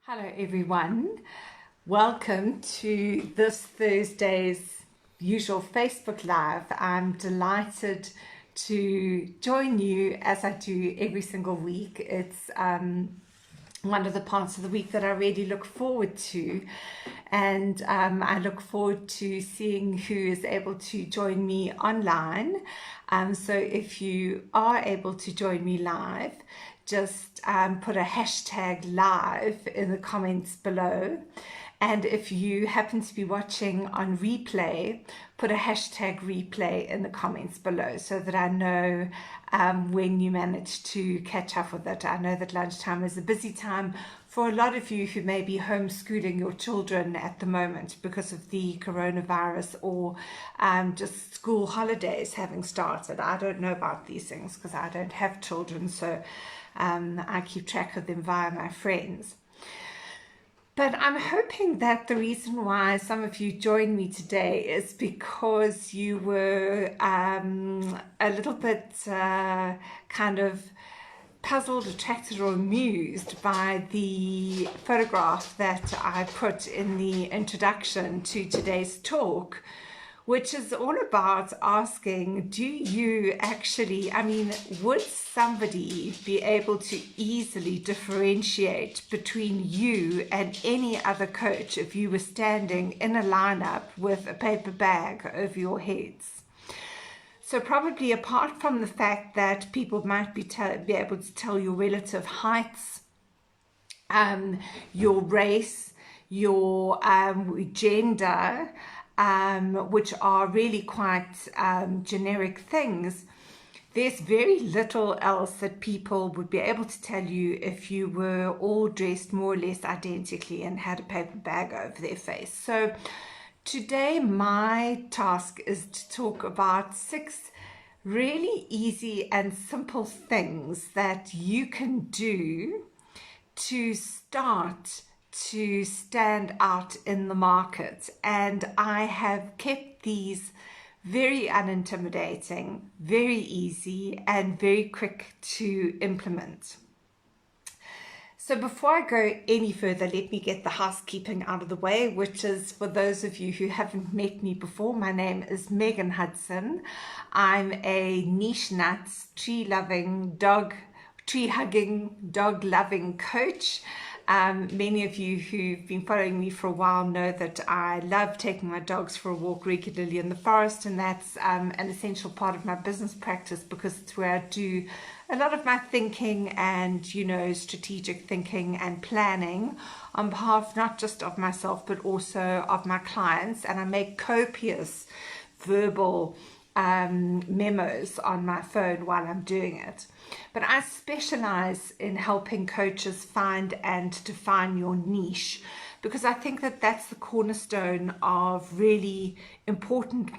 Hello everyone, welcome to this Thursday's usual Facebook Live. I'm delighted to join you as I do every single week. It's one of the parts of the week that I really look forward to, and I look forward to seeing who is able to join me online. So if you are able to join me live, just put a hashtag live in the comments below. And if you happen to be watching on replay, put a hashtag replay in the comments below so that I know when you manage to catch up with it. I know that lunchtime is a busy time for a lot of you who may be homeschooling your children at the moment because of the coronavirus or just school holidays having started. I don't know about these things because I don't have children, so I keep track of them via my friends. But I'm hoping that the reason why some of you joined me today is because you were a little bit kind of puzzled, attracted or amused by the photograph that I put in the introduction to today's talk, which is all about asking, do you actually, would somebody be able to easily differentiate between you and any other coach if you were standing in a lineup with a paper bag over your heads? So probably apart from the fact that people might be able to tell your relative heights, your race, your gender, which are really quite generic things, there's very little else that people would be able to tell you if you were all dressed more or less identically and had a paper bag over their face. So today my task is to talk about 6 really easy and simple things that you can do to start to stand out in the market. And I have kept these very unintimidating, very easy and very quick to implement. So before I go any further, let me get the housekeeping out of the way, which is, for those of you who haven't met me before, my name is Megan Hudson. I'm a niche nuts, tree-hugging, dog-loving coach. Many of you who've been following me for a while know that I love taking my dogs for a walk regularly in the forest, and that's an essential part of my business practice because it's where I do a lot of my thinking and, strategic thinking and planning on behalf not just of myself but also of my clients, and I make copious verbal memos on my phone while I'm doing it. But I specialize in helping coaches find and define your niche, because I think that that's the cornerstone of really important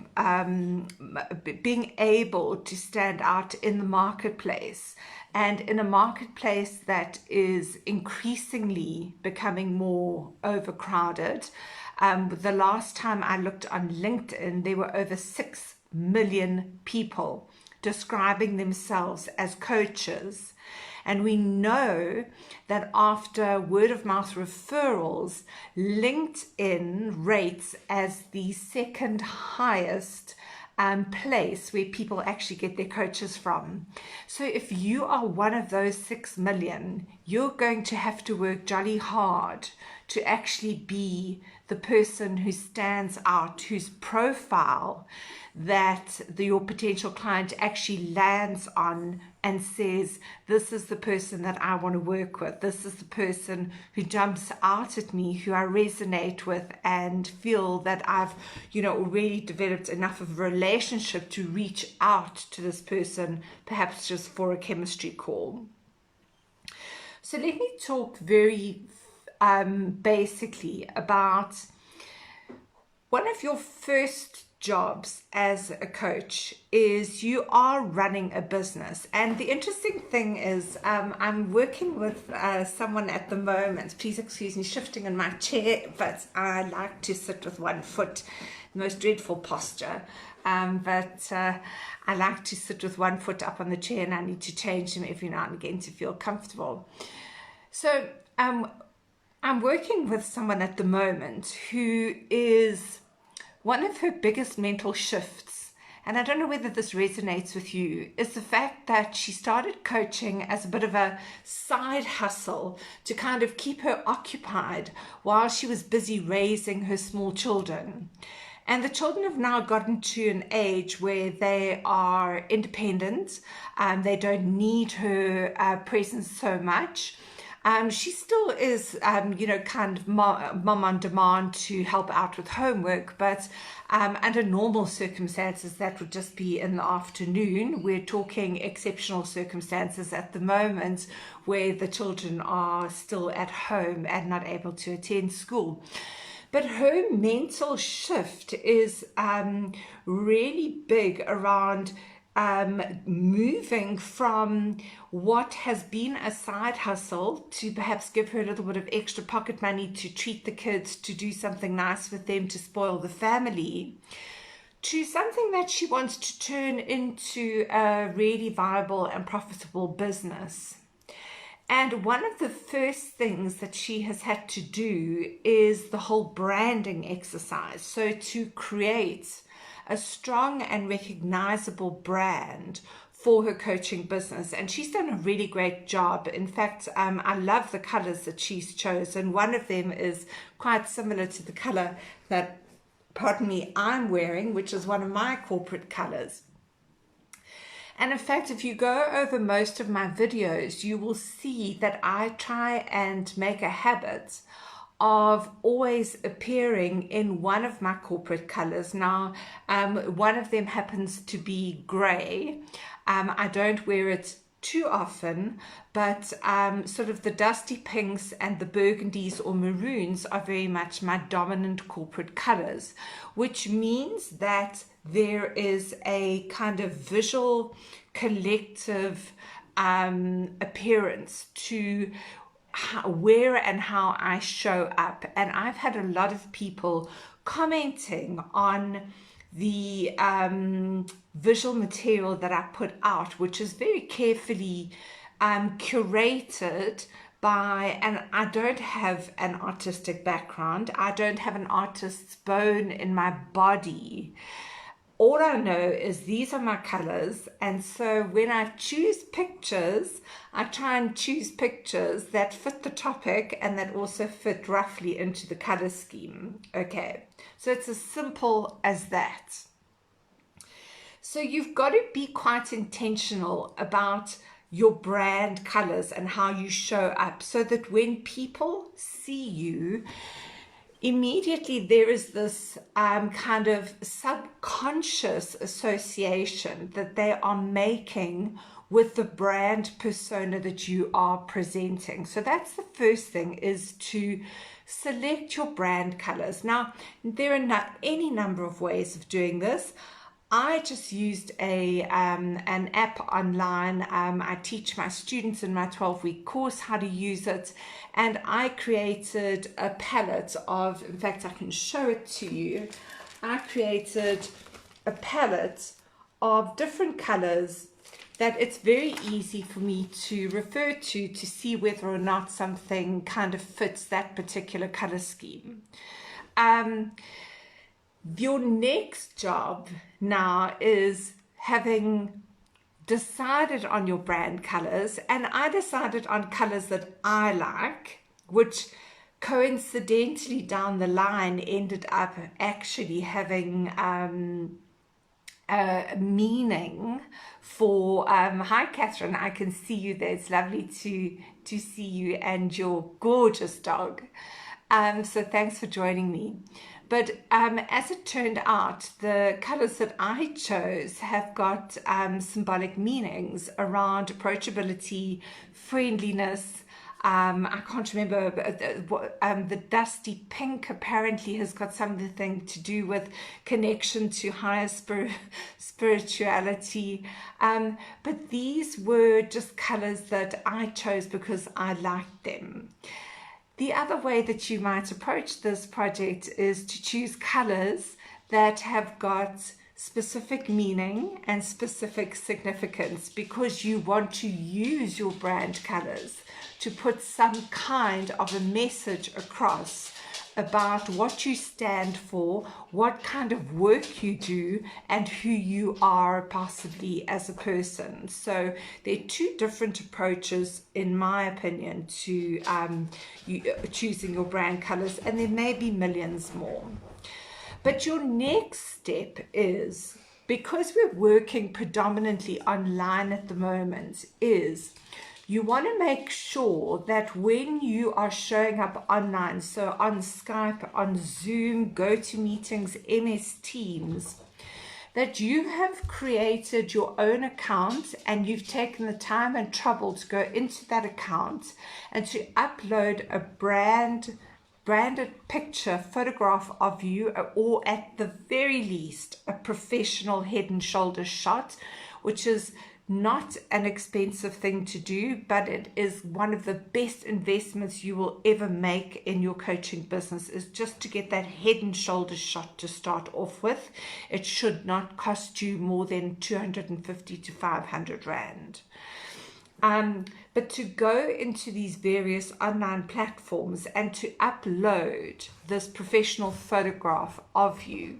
being able to stand out in the marketplace, and in a marketplace that is increasingly becoming more overcrowded. The last time I looked on LinkedIn, there were over 6 million people describing themselves as coaches. And we know that after word of mouth referrals, LinkedIn rates as the second highest place where people actually get their coaches from. So if you are one of those 6 million, you're going to have to work jolly hard to actually be the person who stands out, whose profile that your potential client actually lands on and says, this is the person that I want to work with. This is the person who jumps out at me, who I resonate with and feel that I've, already developed enough of a relationship to reach out to this person, perhaps just for a chemistry call. So let me talk very basically about one of your first jobs as a coach is you are running a business. And the interesting thing is I'm working with someone at the moment. Please excuse me shifting in my chair, but I like to sit with one foot, the most dreadful posture. But I like to sit with one foot up on the chair, and I need to change them every now and again to feel comfortable. So I'm working with someone at the moment who is one of her biggest mental shifts, and I don't know whether this resonates with you, is the fact that she started coaching as a bit of a side hustle to kind of keep her occupied while she was busy raising her small children. And the children have now gotten to an age where they are independent, they don't need her presence so much. She still is, kind of mom on demand to help out with homework, but under normal circumstances, that would just be in the afternoon. We're talking exceptional circumstances at the moment where the children are still at home and not able to attend school. But her mental shift is really big around moving from what has been a side hustle to perhaps give her a little bit of extra pocket money to treat the kids, to do something nice with them, to spoil the family, to something that she wants to turn into a really viable and profitable business. And one of the first things that she has had to do is the whole branding exercise. So to create a strong and recognizable brand for her coaching business. And she's done a really great job. In fact, I love the colors that she's chosen. One of them is quite similar to the color that, I'm wearing, which is one of my corporate colors. And in fact, if you go over most of my videos, you will see that I try and make a habit of always appearing in one of my corporate colors. Now, one of them happens to be gray. I don't wear it too often, but sort of the dusty pinks and the burgundies or maroons are very much my dominant corporate colors, which means that there is a kind of visual collective appearance to where and how I show up. And I've had a lot of people commenting on the visual material that I put out, which is very carefully curated by, and I don't have an artistic background. I don't have an artist's bone in my body. All I know is these are my colors, and so when I choose pictures, I try and choose pictures that fit the topic and that also fit roughly into the color scheme. Okay, so it's as simple as that. So you've got to be quite intentional about your brand colors and how you show up, so that when people see you, immediately there is this kind of subconscious association that they are making with the brand persona that you are presenting. So that's the first thing, is to select your brand colors. Now, there are any number of ways of doing this. I just used an app online. I teach my students in my 12-week course how to use it, and I created a palette of, in fact, I can show it to you. I created a palette of different colors that it's very easy for me to refer to see whether or not something kind of fits that particular color scheme. Your next job now is having decided on your brand colors, and I decided on colors that I like, which coincidentally down the line ended up actually having a meaning for hi Catherine, I can see you there. It's lovely to see you and your gorgeous dog. So thanks for joining me. But as it turned out, the colors that I chose have got symbolic meanings around approachability, friendliness. I can't remember, the dusty pink apparently has got something to do with connection to higher spirituality. But these were just colors that I chose because I liked them. The other way that you might approach this project is to choose colors that have got specific meaning and specific significance, because you want to use your brand colors to put some kind of a message across about what you stand for, what kind of work you do, and who you are possibly as a person. So there are two different approaches, in my opinion, to choosing your brand colors, and there may be millions more. But your next step is, because we're working predominantly online at the moment, is you want to make sure that when you are showing up online, so on Skype, on Zoom, GoToMeetings, MS Teams, that you have created your own account and you've taken the time and trouble to go into that account and to upload a branded picture, photograph of you, or at the very least a professional head and shoulders shot, which is not an expensive thing to do, but it is one of the best investments you will ever make in your coaching business, is just to get that head and shoulders shot to start off with. It should not cost you more than 250 to 500 Rand. But to go into these various online platforms and to upload this professional photograph of you.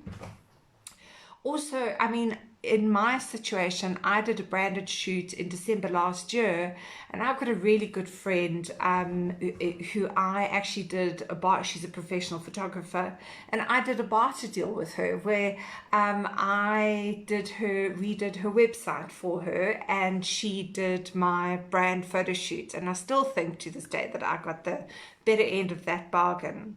Also, I mean, in my situation, I did a branded shoot in December last year, and I've got a really good friend who I actually did a bar. She's a professional photographer, and I did a barter deal with her where I redid her website for her, and she did my brand photo shoot. And I still think to this day that I got the better end of that bargain.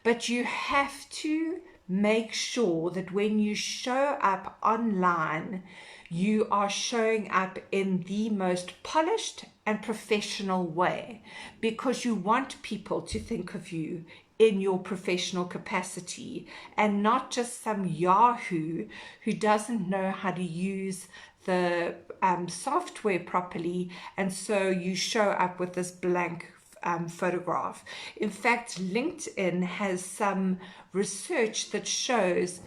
But you have to make sure that when you show up online, you are showing up in the most polished and professional way, because you want people to think of you in your professional capacity and not just some yahoo who doesn't know how to use the software properly, and so you show up with this blank photograph. In fact, LinkedIn has some research that shows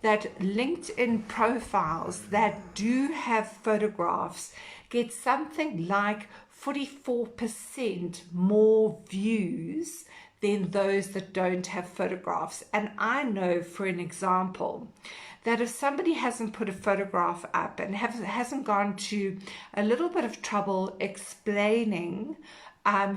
that LinkedIn profiles that do have photographs get something like 44% more views than those that don't have photographs. And I know, for an example, that if somebody hasn't put a photograph up and hasn't gone to a little bit of trouble explaining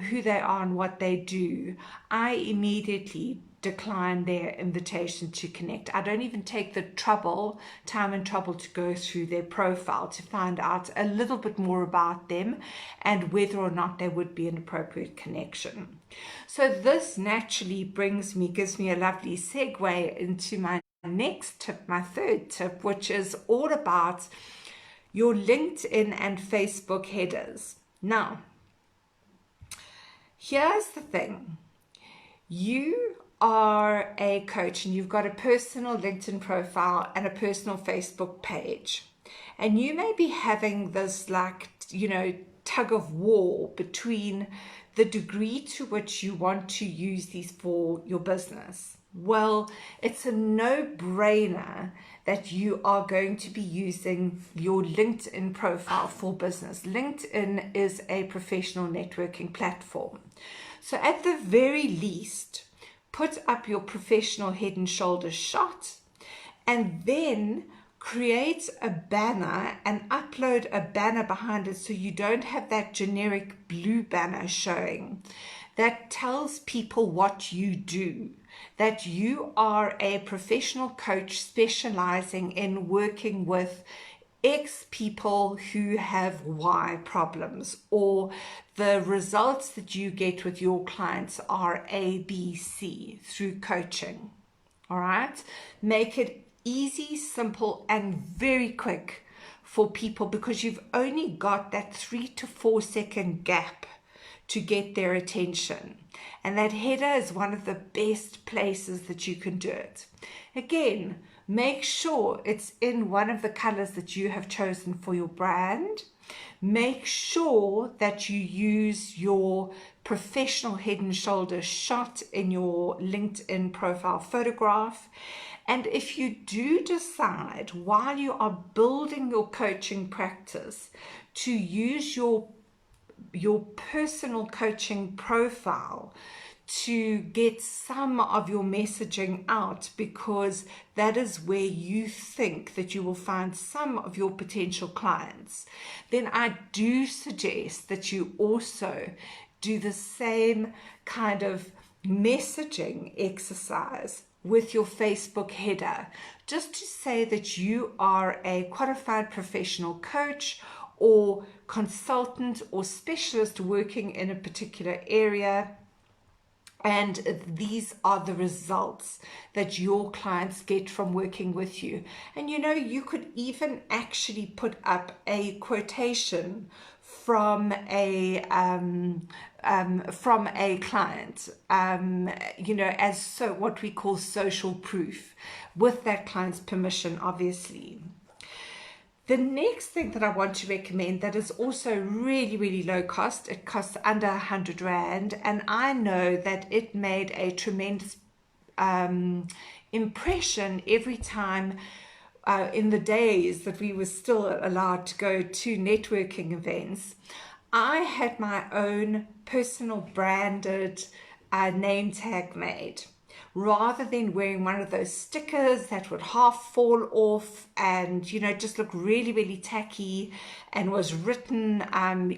who they are and what they do, I immediately decline their invitation to connect. I don't even take the time and trouble to go through their profile to find out a little bit more about them and whether or not they would be an appropriate connection. So this naturally gives me a lovely segue into my next tip, my third tip, which is all about your LinkedIn and Facebook headers. Now, here's the thing. You are a coach and you've got a personal LinkedIn profile and a personal Facebook page. And you may be having this tug of war between the degree to which you want to use these for your business. Well, it's a no-brainer that you are going to be using your LinkedIn profile for business. LinkedIn is a professional networking platform. So at the very least, put up your professional head and shoulders shot, and then create a banner and upload a banner behind it, so you don't have that generic blue banner showing. That tells people what you do, that you are a professional coach specializing in working with X people who have Y problems, or the results that you get with your clients are A, B, C through coaching. All right? Make it easy, simple, and very quick for people, because you've only got that 3 to 4 second gap to get their attention. And that header is one of the best places that you can do it. Again, make sure it's in one of the colors that you have chosen for your brand. Make sure that you use your professional head and shoulders shot in your LinkedIn profile photograph. And if you do decide while you are building your coaching practice to use your personal coaching profile to get some of your messaging out, because that is where you think that you will find some of your potential clients, then I do suggest that you also do the same kind of messaging exercise with your Facebook header, just to say that you are a qualified professional coach or consultant or specialist working in a particular area, and these are the results that your clients get from working with you. And you know, you could even actually put up a quotation from a client, you know, as so what we call social proof, with that client's permission, obviously. The next thing that I want to recommend that is also really, really low cost, it costs under 100 Rand, and I know that it made a tremendous impression every time in the days that we were still allowed to go to networking events. I had my own personal branded name tag made, rather than wearing one of those stickers that would half fall off and, you know, just look really, really tacky, and was written,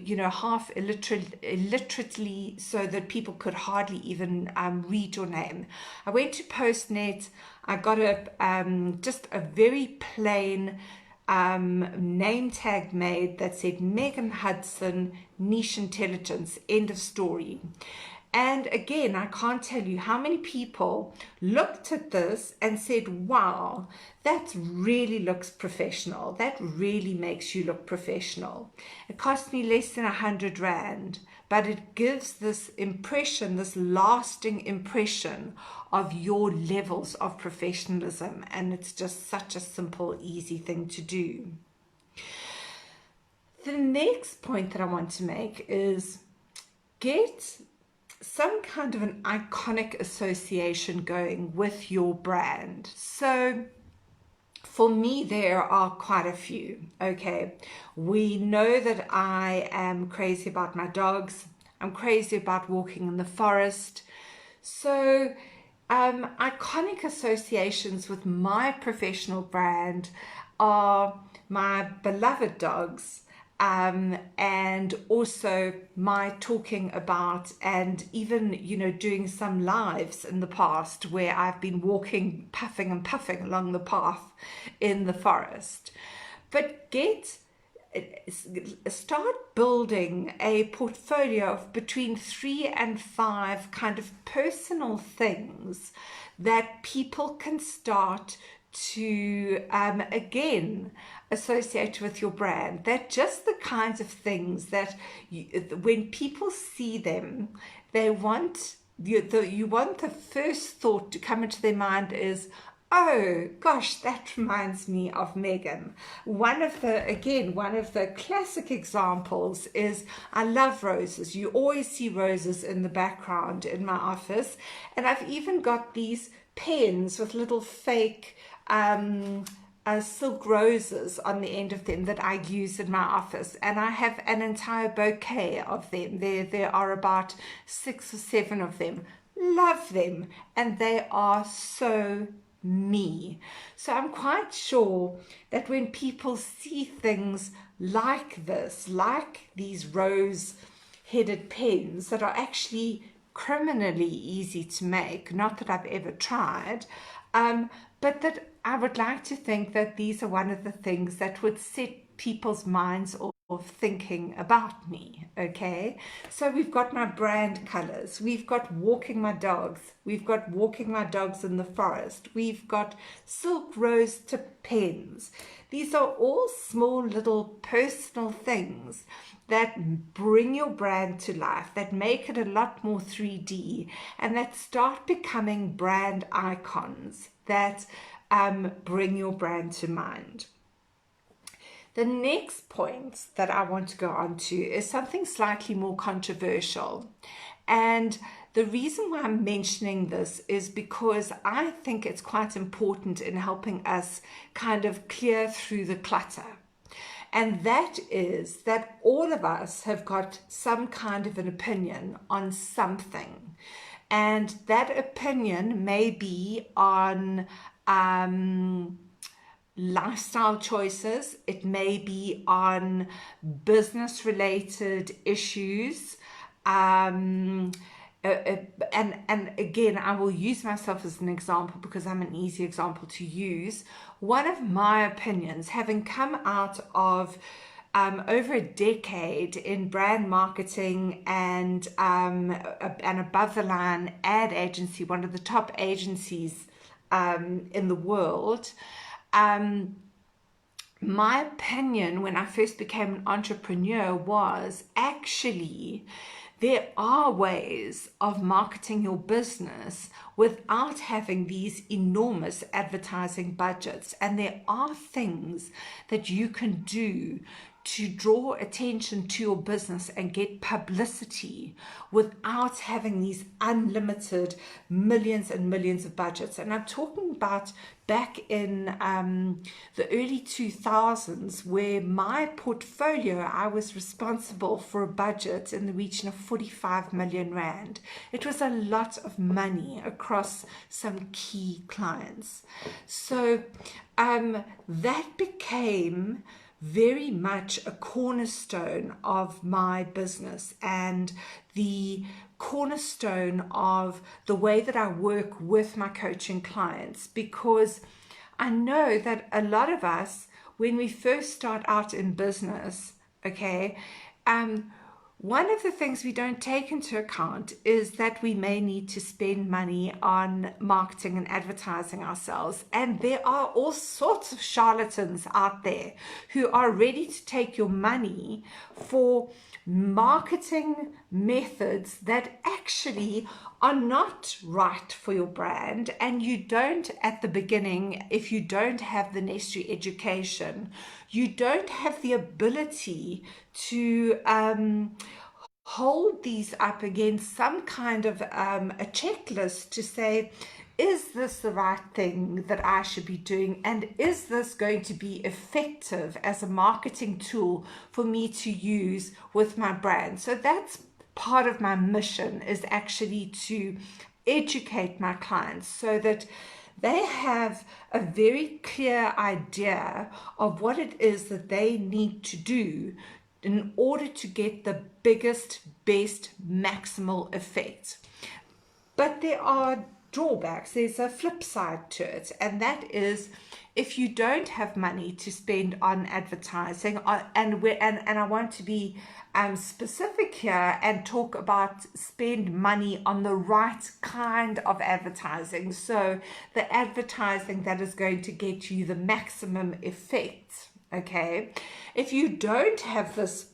you know, half illiterately, so that people could hardly even read your name. I went to Postnet. I got just a very plain name tag made that said Megan Hudson, niche intelligence, end of story. And again, I can't tell you how many people looked at this and said, wow, that really looks professional. That really makes you look professional. It cost me less than 100 Rand, but it gives this impression, this lasting impression of your levels of professionalism. And it's just such a simple, easy thing to do. The next point that I want to make is get some kind of an iconic association going with your brand. So for me, there are quite a few. Okay, we know that I am crazy about my dogs. I'm crazy about walking in the forest. So iconic associations with my professional brand are my beloved dogs, and also my talking about, and even, you know, doing some lives in the past where I've been walking, puffing and puffing along the path in the forest. But start building a portfolio of between 3 and 5 kind of personal things that people can start to again associate with your brand. That just the kinds of things that when people see them, they want you want the first thought to come into their mind is, oh gosh, that reminds me of Megan. One of the classic examples is, I love roses. You always see roses in the background in my office, and I've even got these pens with little fake silk roses on the end of them that I use in my office, and I have an entire bouquet of them. There are about 6 or 7 of them. Love them, and they are so me. So I'm quite sure that when people see things like this, like these rose-headed pens that are actually criminally easy to make, not that I've ever tried, but that I would like to think that these are one of the things that would set people's minds off thinking about me. Okay, so we've got my brand colors, we've got walking my dogs, we've got walking my dogs in the forest, we've got silk rose tip pens. These are all small little personal things that bring your brand to life, that make it a lot more 3D, and that start becoming brand icons that bring your brand to mind. The next point that I want to go on to is something slightly more controversial, And the reason why I'm mentioning this is because I think it's quite important in helping us kind of clear through the clutter. And that is that all of us have got some kind of an opinion on something. And that opinion may be on lifestyle choices, it may be on business related issues. And again, I will use myself as an example because I'm an easy example to use. One of my opinions, having come out of over a decade in brand marketing and an above the line ad agency, one of the top agencies in the world, my opinion when I first became an entrepreneur was actually there are ways of marketing your business without having these enormous advertising budgets. And there are things that you can do to draw attention to your business and get publicity without having these unlimited millions and millions of budgets. And I'm talking about back in the early 2000s, where my portfolio, I was responsible for a budget in the region of 45 million Rand. It was a lot of money across some key clients. So that became very much a cornerstone of my business and the cornerstone of the way that I work with my coaching clients, because I know that a lot of us, when we first start out in business, okay, one of the things we don't take into account is that we may need to spend money on marketing and advertising ourselves. And there are all sorts of charlatans out there who are ready to take your money for marketing methods that actually are not right for your brand. And you don't, at the beginning, if you don't have the necessary education, you don't have the ability to hold these up against some kind of a checklist to say, is this the right thing that I should be doing? And is this going to be effective as a marketing tool for me to use with my brand? So that's part of my mission, is actually to educate my clients so that they have a very clear idea of what it is that they need to do in order to get the biggest, best, maximal effect. But there are drawbacks. There's a flip side to it, and that is if you don't have money to spend on advertising, and I want to be specific here and talk about spend money on the right kind of advertising. So the advertising that is going to get you the maximum effect. Okay, if you don't have this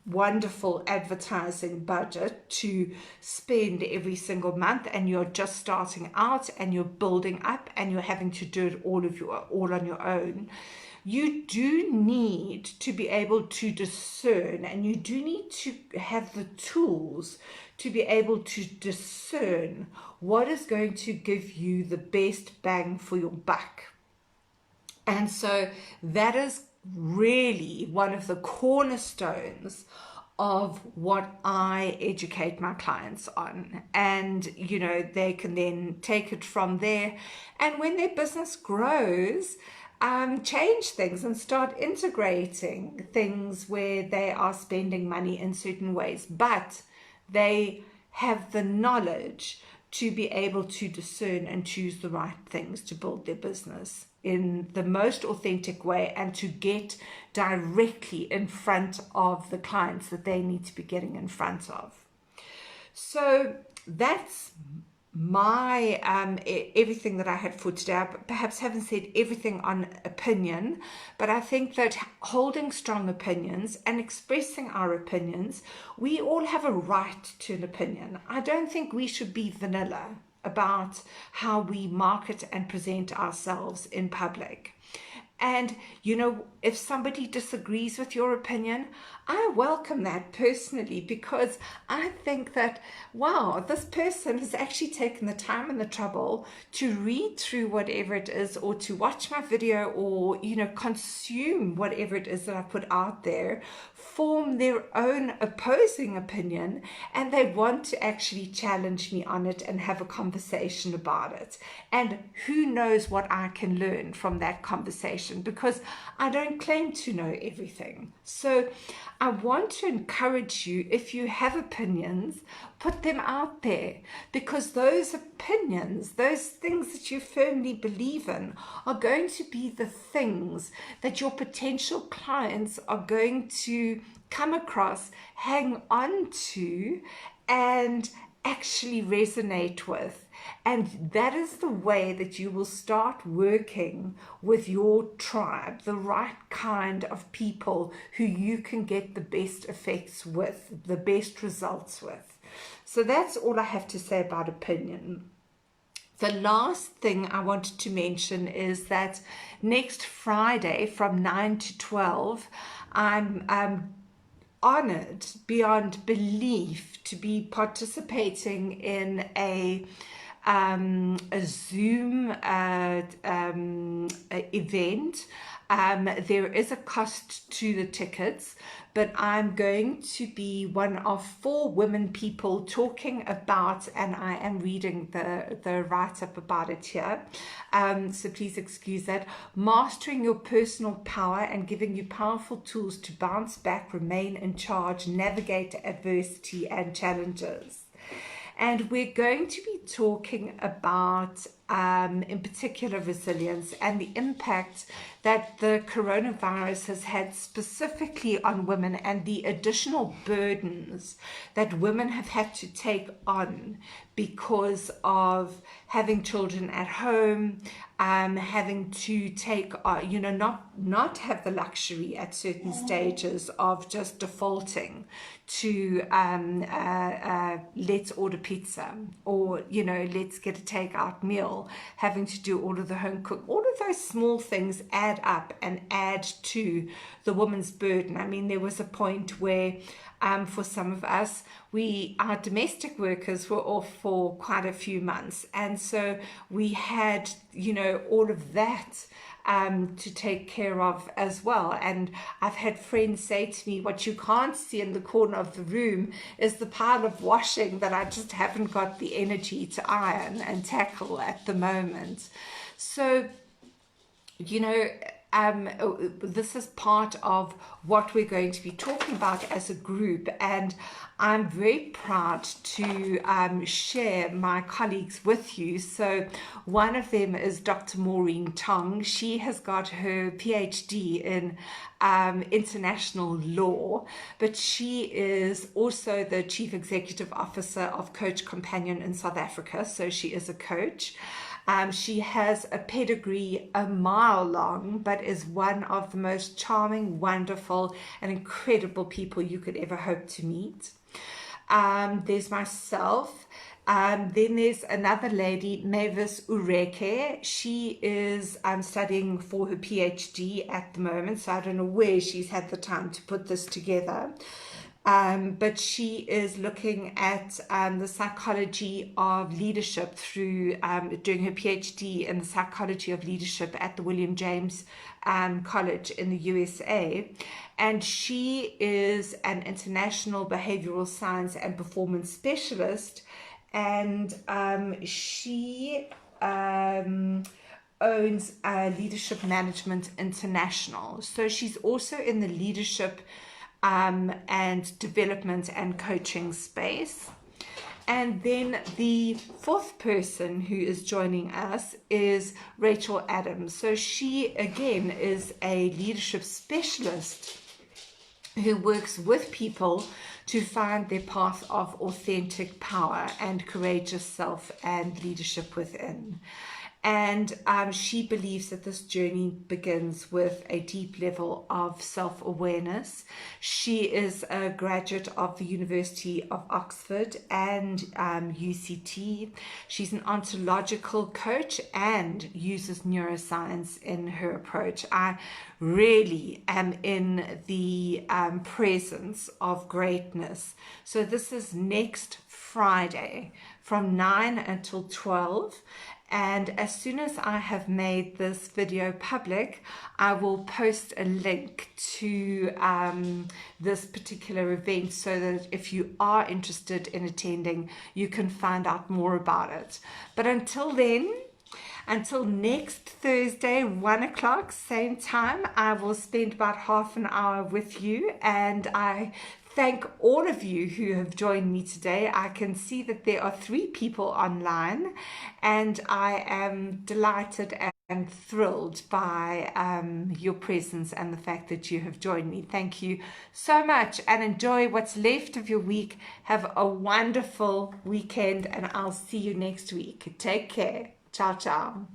wonderful advertising budget to spend every single month, and you're just starting out and you're building up and you're having to do it all on your own, you do need to be able to discern, and you do need to have the tools to be able to discern what is going to give you the best bang for your buck. And so that is really one of the cornerstones of what I educate my clients on. And, you know, they can then take it from there. And when their business grows, change things and start integrating things where they are spending money in certain ways. But they have the knowledge to be able to discern and choose the right things to build their business in the most authentic way, and to get directly in front of the clients that they need to be getting in front of. So that's my everything that I had for today. I perhaps haven't said everything on opinion, but I think that holding strong opinions and expressing our opinions, we all have a right to an opinion. I don't think we should be vanilla about how we market and present ourselves in public. And, you know, if somebody disagrees with your opinion, I welcome that personally, because I think that, wow, this person has actually taken the time and the trouble to read through whatever it is, or to watch my video, or, you know, consume whatever it is that I put out there, form their own opposing opinion, and they want to actually challenge me on it and have a conversation about it. And who knows what I can learn from that conversation, because I don't claim to know everything. So I want to encourage you, if you have opinions, put them out there, because those opinions, those things that you firmly believe in, are going to be the things that your potential clients are going to come across, hang on to, and actually resonate with. And that is the way that you will start working with your tribe, the right kind of people who you can get the best effects with, the best results with. So that's all I have to say about opinion. The last thing I wanted to mention is that next Friday from 9 to 12, I'm honored beyond belief to be participating in a Zoom event. There is a cost to the tickets, but I'm going to be one of 4 women people talking about, and I am reading the write-up about it here, so please excuse that, mastering your personal power and giving you powerful tools to bounce back, remain in charge, navigate adversity and challenges. And we're going to be talking about, in particular, resilience and the impact that the coronavirus has had specifically on women, and the additional burdens that women have had to take on because of having children at home, having to take, you know, not have the luxury at certain stages of just defaulting to let's order pizza, or, you know, let's get a takeout meal, having to do all of the home cook. All of those small things add up and add to the woman's burden. I mean, there was a point where for some of us, our domestic workers were off for quite a few months, and so we had, you know, all of that to take care of as well. And I've had friends say to me, what you can't see in the corner of the room is the pile of washing that I just haven't got the energy to iron and tackle at the moment. So, you know, this is part of what we're going to be talking about as a group, and I'm very proud to share my colleagues with you. So one of them is Dr. Maureen Tong. She has got her PhD in international law, but she is also the Chief Executive Officer of Coach Companion in South Africa, so she is a coach. She has a pedigree a mile long, but is one of the most charming, wonderful, and incredible people you could ever hope to meet. There's myself. Then there's another lady, Mavis Ureke. She is studying for her PhD at the moment, so I don't know where she's had the time to put this together. But she is looking at the psychology of leadership through doing her PhD in the psychology of leadership at the William James College in the USA. And she is an international behavioural science and performance specialist, and she owns Leadership Management International. So she's also in the leadership and development and coaching space. And then the 4th person who is joining us is Nyaradzo Adams. So she again is a leadership specialist who works with people to find their path of authentic power and courageous self and leadership within. And she believes that this journey begins with a deep level of self-awareness. She is a graduate of the University of Oxford and UCT. She's an ontological coach and uses neuroscience in her approach. I really am in the presence of greatness. So this is next Friday from 9 until 12. And as soon as I have made this video public, I will post a link to this particular event so that if you are interested in attending, you can find out more about it. But until then, until next Thursday, 1 o'clock, same time, I will spend about half an hour with you, and I thank all of you who have joined me today. I can see that there are 3 people online, and I am delighted and thrilled by your presence and the fact that you have joined me. Thank you so much, and enjoy what's left of your week. Have a wonderful weekend, and I'll see you next week. Take care. Ciao, ciao.